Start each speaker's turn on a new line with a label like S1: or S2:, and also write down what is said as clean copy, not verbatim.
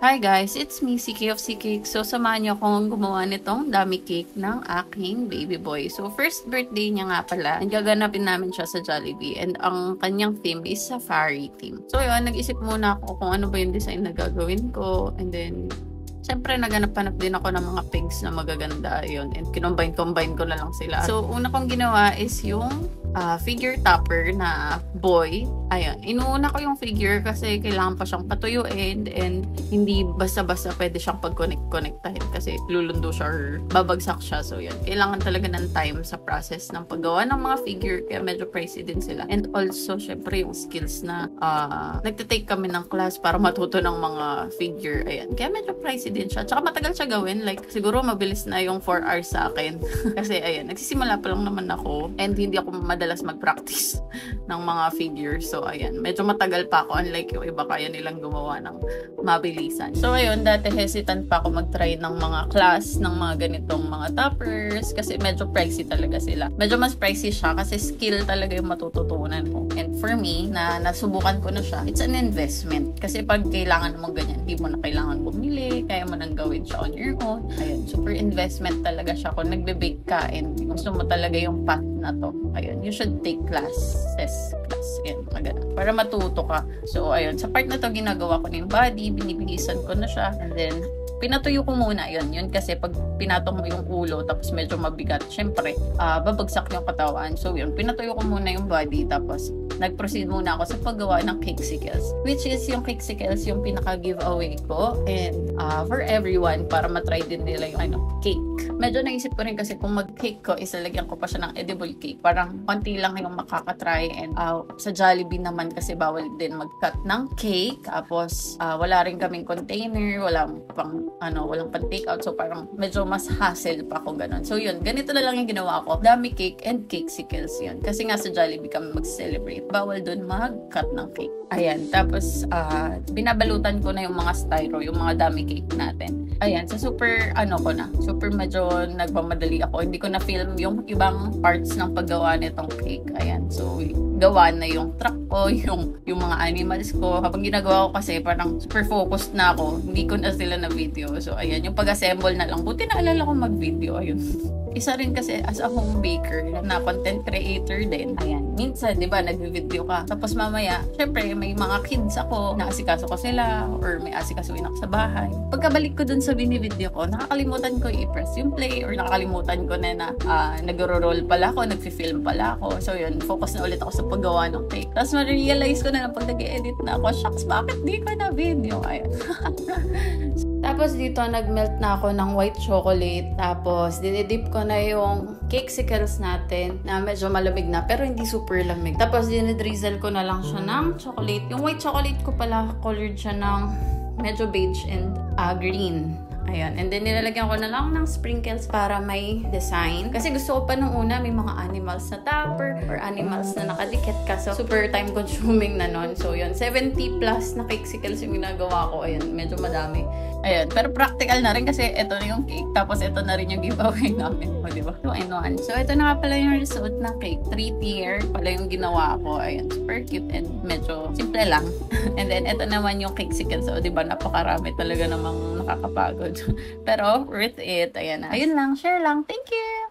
S1: Hi guys, it's me, CK of CK. So, samahan niyo akong gumawa nitong dummy cake ng aking baby boy. So, first birthday niya nga pala. Gaganapin namin siya sa Jollibee. And ang kanyang theme is safari theme. So, yun, nag-isip muna ako kung ano ba yung design na gagawin ko. And then, siyempre, naganap-hanap din ako ng mga pigs na magaganda yun. And kinombine-combine ko na lang sila. So, una kong ginawa is yung figure topper na boy. Ayan, inuuna ko yung figure kasi kailangan pa siyang patuyuin and hindi basta-basta pwede siyang pag-connect-connectahin kasi lulundo siya or babagsak siya. So, yun. Kailangan talaga ng time sa process ng paggawa ng mga figure kaya medyo pricey din sila. And also, syempre, yung skills na nagtitake kami ng class para matuto ng mga figure. Ayan. Kaya medyo pricey din siya. Tsaka matagal siya gawin. Like, siguro mabilis na yung 4 hours sa akin. Kasi, ayan, nagsisimula pa lang naman ako and hindi ako madalas mag-practice ng mga figures. So, ayan, medyo matagal pa ako unlike yung iba kaya nilang gumawa ng mabilisan. So, ayun, dati hesitant pa ako mag-try ng mga class ng mga ganitong mga toppers kasi medyo pricey talaga sila. Medyo mas pricey siya kasi skill talaga yung matututunan mo. And for me, na nasubukan ko na siya, it's an investment. Kasi pag kailangan mo ganyan, hindi mo na kailangan bumili, kaya mo nang gawin siya on your own. Ayun, super investment talaga siya kung nagbe-bake ka and gusto mo talaga yung path na to. Ayun, you should take classes. Yan, para matuto ka. So, ayun, sa part na to, ginagawa ko na yung body, binibigisan ko na siya, and then, pinatuyo ko muna yun kasi pag pinatong mo yung ulo tapos medyo mabigat, syempre, babagsak yung katawan. So yun, pinatuyo ko muna yung body tapos nag-proceed muna ako sa paggawa ng cakesicles. Which is yung cakesicles yung pinaka-giveaway ko and for everyone para matry din nila yung cake. Medyo naisip ko rin kasi kung mag-cake ko, isalagyan ko pa siya ng edible cake. Parang konti lang yung makakatry and sa Jollibee naman kasi bawal din mag-cut ng cake. Tapos wala rin kaming container, walang pan-takeout. So, parang medyo mas hassle pa ako ganun. So, yun. Ganito na lang yung ginawa ko. Dummy cake and cakesicles yun. Kasi nga sa Jollibee kami mag-celebrate. Bawal dun mag-cut ng cake. Ayan. Tapos, binabalutan ko na yung mga styro, yung mga dummy cake natin. Ayan. So, super medyo nagmamadali ako. Hindi ko na-film yung ibang parts ng paggawa nitong cake. Ayan. So, gawa na yung truck ko, yung mga animals ko. Habang ginagawa ko kasi parang super focused na ako. Hindi ko na sila na video. So, ayan, yung pag-assemble na lang. Buti naalala ko mag-video. Ayun. Isa rin kasi as a home baker na content creator din. Ayan. Minsan, di ba, nag-video ka. Tapos mamaya, syempre, may mga kids ako. Naasikaso ko sila or may asikasuin ako sa bahay. Pagkabalik ko dun sa bini-video ko, nakakalimutan ko i-press yung play or nakakalimutan ko na nag-roll pala ako, nag-film pala ako. So, yun, focus na ulit ako sa paggawa ng cake. Tapos ma-realize ko na pag nag-edit na ako, shucks, bakit di ko na video? Ayan. Tapos dito, nag-melt na ako ng white chocolate. Tapos, dinidip ko na yung cakesicles natin na medyo malamig na, pero hindi super lamig. Tapos, dinidrizzle ko na lang siya ng chocolate. Yung white chocolate ko pala, colored siya ng medyo beige and green. Ayan. And then, nilalagyan ko na lang ng sprinkles para may design. Kasi gusto ko pa nung una, may mga animals na topper or animals na nakadikit ka. So, super time-consuming na nun. So, yun. 70 plus na cakesicles yung ginagawa ko. Ayan. Medyo madami. Ayan. Pero practical na rin kasi ito na yung cake. Tapos, ito na rin yung giveaway namin. O, diba? 2-in-1. So, ito na nga pala yung result na cake. 3-tier pala yung ginawa ko. Ayan. Super cute and medyo simple lang. And then, ito naman yung cakesicles. So, diba? Napakarami talaga namang nakakapagod. Pero, worth it. Ayan na. Ayun lang. Share lang. Thank you!